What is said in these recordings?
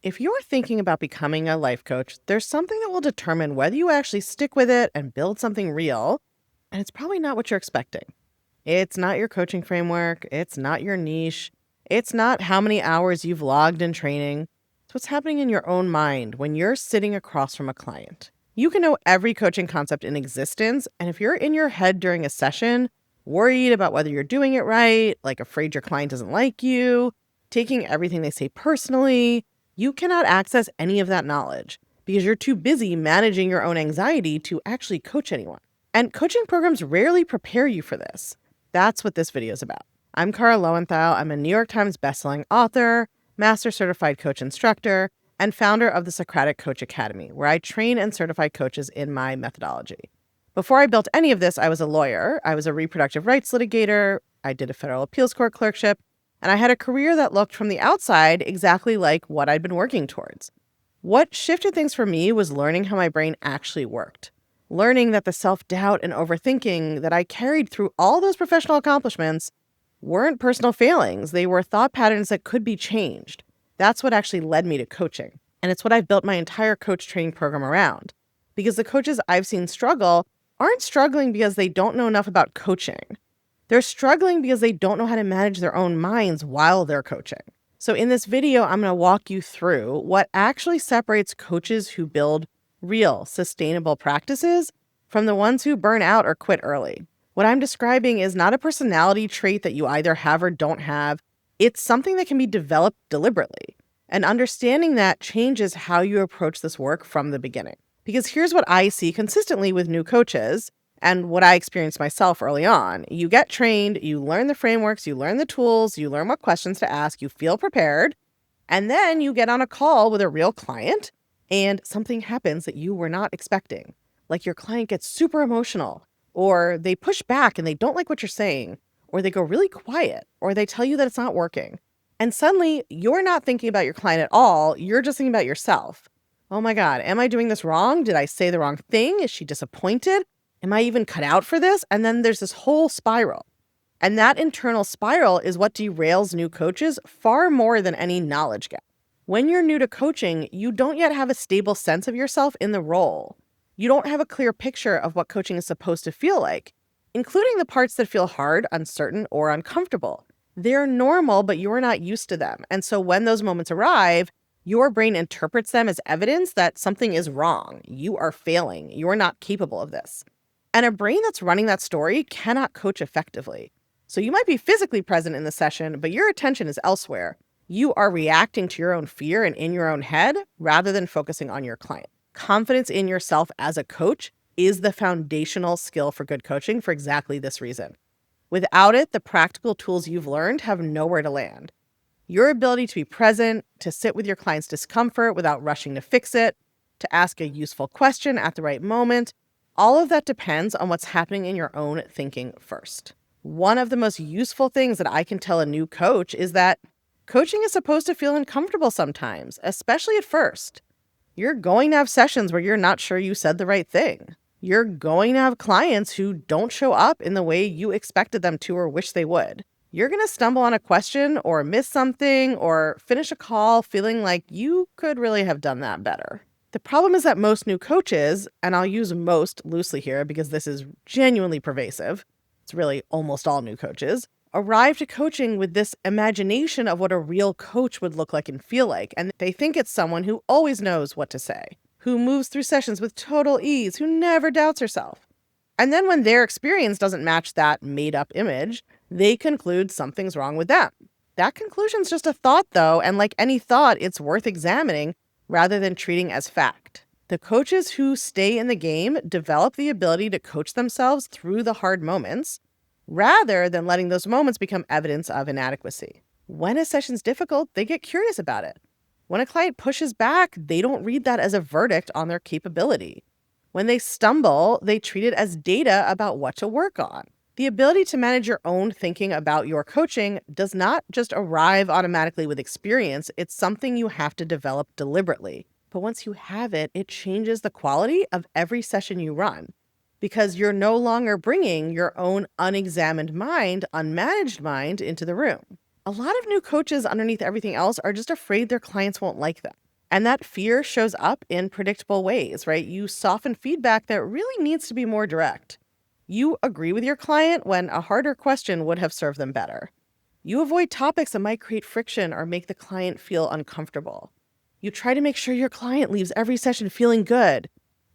If you're thinking about becoming a life coach, there's something that will determine whether you actually stick with it and build something real, and it's probably not what you're expecting. It's not your coaching framework, it's not your niche, it's not how many hours you've logged in training. It's what's happening in your own mind when you're sitting across from a client. You can know every coaching concept in existence, and if you're in your head during a session, worried about whether you're doing it right, like afraid your client doesn't like you, taking everything they say personally, you cannot access any of that knowledge because you're too busy managing your own anxiety to actually coach anyone. And coaching programs rarely prepare you for this. That's what this video is about. I'm Cara Loewentheil. I'm a New York Times bestselling author, master certified coach instructor, and founder of the Socratic Coach Academy, where I train and certify coaches in my methodology. Before I built any of this, I was a lawyer. I was a reproductive rights litigator. I did a federal appeals court clerkship, and I had a career that looked from the outside exactly like what I'd been working towards. What shifted things for me was learning how my brain actually worked. Learning that the self-doubt and overthinking that I carried through all those professional accomplishments weren't personal failings. They were thought patterns that could be changed. That's what actually led me to coaching. And it's what I've built my entire coach training program around. Because the coaches I've seen struggle aren't struggling because they don't know enough about coaching. They're struggling because they don't know how to manage their own minds while they're coaching. So in this video, I'm going to walk you through what actually separates coaches who build real, sustainable practices from the ones who burn out or quit early. What I'm describing is not a personality trait that you either have or don't have. It's something that can be developed deliberately. And understanding that changes how you approach this work from the beginning. Because here's what I see consistently with new coaches and what I experienced myself early on. You get trained, you learn the frameworks, you learn the tools, you learn what questions to ask, you feel prepared, and then you get on a call with a real client and something happens that you were not expecting. Like your client gets super emotional, or they push back and they don't like what you're saying, or they go really quiet, or they tell you that it's not working. And suddenly you're not thinking about your client at all, you're just thinking about yourself. Oh my God, am I doing this wrong? Did I say the wrong thing? Is she disappointed? Am I even cut out for this? And then there's this whole spiral. And that internal spiral is what derails new coaches far more than any knowledge gap. When you're new to coaching, you don't yet have a stable sense of yourself in the role. You don't have a clear picture of what coaching is supposed to feel like, including the parts that feel hard, uncertain, or uncomfortable. They're normal, but you're not used to them. And so when those moments arrive, your brain interprets them as evidence that something is wrong. You are failing. You're not capable of this. And a brain that's running that story cannot coach effectively. So you might be physically present in the session, but your attention is elsewhere. You are reacting to your own fear and in your own head rather than focusing on your client. Confidence in yourself as a coach is the foundational skill for good coaching for exactly this reason. Without it, the practical tools you've learned have nowhere to land. Your ability to be present, to sit with your client's discomfort without rushing to fix it, to ask a useful question at the right moment, all of that depends on what's happening in your own thinking first. One of the most useful things that I can tell a new coach is that coaching is supposed to feel uncomfortable sometimes, especially at first. You're going to have sessions where you're not sure you said the right thing. You're going to have clients who don't show up in the way you expected them to or wish they would. You're going to stumble on a question or miss something or finish a call feeling like you could really have done that better. The problem is that most new coaches, and I'll use most loosely here because this is genuinely pervasive, it's really almost all new coaches, arrive to coaching with this imagination of what a real coach would look like and feel like. And they think it's someone who always knows what to say, who moves through sessions with total ease, who never doubts herself. And then when their experience doesn't match that made-up image, they conclude something's wrong with them. That conclusion's just a thought, though, and like any thought, it's worth examining rather than treating as fact. The coaches who stay in the game develop the ability to coach themselves through the hard moments, rather than letting those moments become evidence of inadequacy. When a session's difficult, they get curious about it. When a client pushes back, they don't read that as a verdict on their capability. When they stumble, they treat it as data about what to work on. The ability to manage your own thinking about your coaching does not just arrive automatically with experience. It's something you have to develop deliberately. But once you have it, it changes the quality of every session you run because you're no longer bringing your own unexamined mind, unmanaged mind into the room. A lot of new coaches underneath everything else are just afraid their clients won't like them. And that fear shows up in predictable ways, right? You soften feedback that really needs to be more direct. You agree with your client when a harder question would have served them better. You avoid topics that might create friction or make the client feel uncomfortable. You try to make sure your client leaves every session feeling good,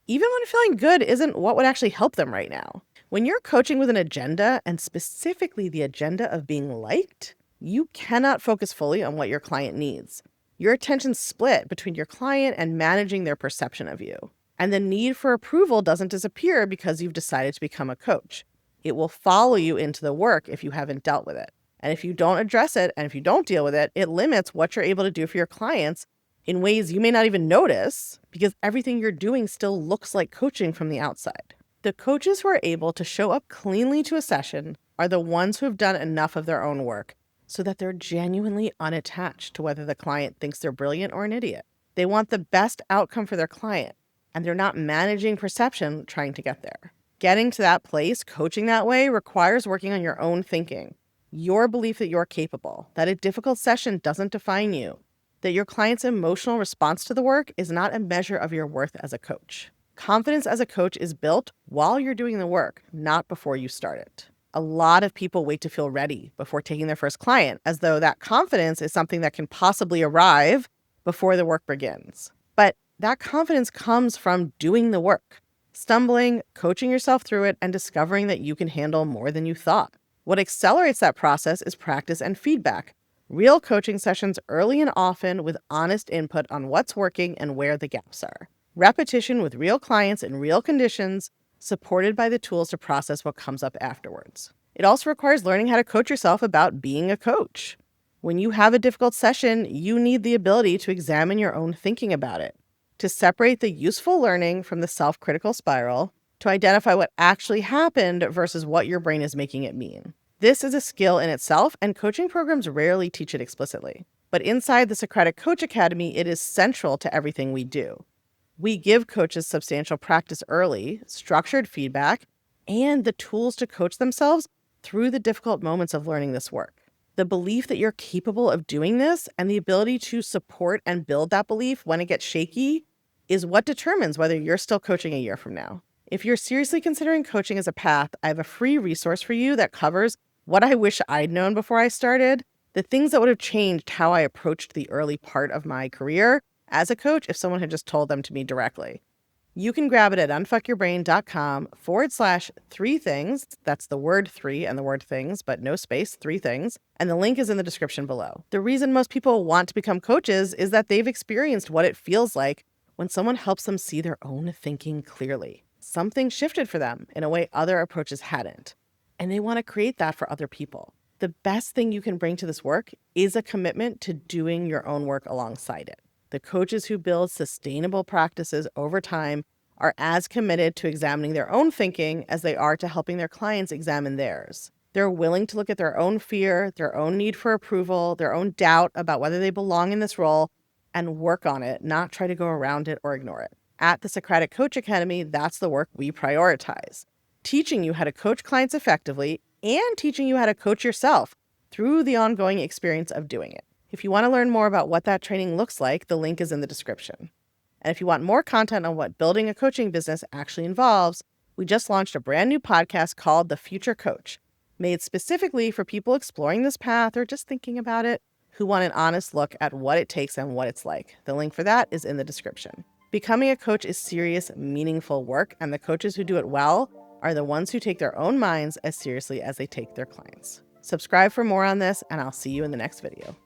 even when feeling good isn't what would actually help them right now. When you're coaching with an agenda, and specifically the agenda of being liked, you cannot focus fully on what your client needs. Your attention's split between your client and managing their perception of you. And the need for approval doesn't disappear because you've decided to become a coach. It will follow you into the work if you haven't dealt with it. And if you don't address it and if you don't deal with it, it limits what you're able to do for your clients in ways you may not even notice because everything you're doing still looks like coaching from the outside. The coaches who are able to show up cleanly to a session are the ones who have done enough of their own work so that they're genuinely unattached to whether the client thinks they're brilliant or an idiot. They want the best outcome for their client, and they're not managing perception trying to get there. Getting to that place, coaching that way, requires working on your own thinking, your belief that you're capable, that a difficult session doesn't define you, that your client's emotional response to the work is not a measure of your worth as a coach. Confidence as a coach is built while you're doing the work, not before you start it. A lot of people wait to feel ready before taking their first client, as though that confidence is something that can possibly arrive before the work begins. But that confidence comes from doing the work, stumbling, coaching yourself through it, and discovering that you can handle more than you thought. What accelerates that process is practice and feedback. Real coaching sessions early and often with honest input on what's working and where the gaps are. Repetition with real clients in real conditions, supported by the tools to process what comes up afterwards. It also requires learning how to coach yourself about being a coach. When you have a difficult session, you need the ability to examine your own thinking about it, to separate the useful learning from the self-critical spiral, to identify what actually happened versus what your brain is making it mean. This is a skill in itself, and coaching programs rarely teach it explicitly. But inside the Socratic Coach Academy, it is central to everything we do. We give coaches substantial practice early, structured feedback, and the tools to coach themselves through the difficult moments of learning this work. The belief that you're capable of doing this and the ability to support and build that belief when it gets shaky is what determines whether you're still coaching a year from now. If you're seriously considering coaching as a path, I have a free resource for you that covers what I wish I'd known before I started, the things that would have changed how I approached the early part of my career as a coach if someone had just told them to me directly. You can grab it at unfuckyourbrain.com/3 things. That's the word 3 and the word things, but no space, 3 things. And the link is in the description below. The reason most people want to become coaches is that they've experienced what it feels like when someone helps them see their own thinking clearly. Something shifted for them in a way other approaches hadn't. And they want to create that for other people. The best thing you can bring to this work is a commitment to doing your own work alongside it. The coaches who build sustainable practices over time are as committed to examining their own thinking as they are to helping their clients examine theirs. They're willing to look at their own fear, their own need for approval, their own doubt about whether they belong in this role, and work on it, not try to go around it or ignore it. At the Socratic Coach Academy, that's the work we prioritize, teaching you how to coach clients effectively and teaching you how to coach yourself through the ongoing experience of doing it. If you want to learn more about what that training looks like, the link is in the description. And if you want more content on what building a coaching business actually involves, we just launched a brand new podcast called The Future Coach, made specifically for people exploring this path or just thinking about it, who want an honest look at what it takes and what it's like. The link for that is in the description. Becoming a coach is serious, meaningful work, and the coaches who do it well are the ones who take their own minds as seriously as they take their clients. Subscribe for more on this, and I'll see you in the next video.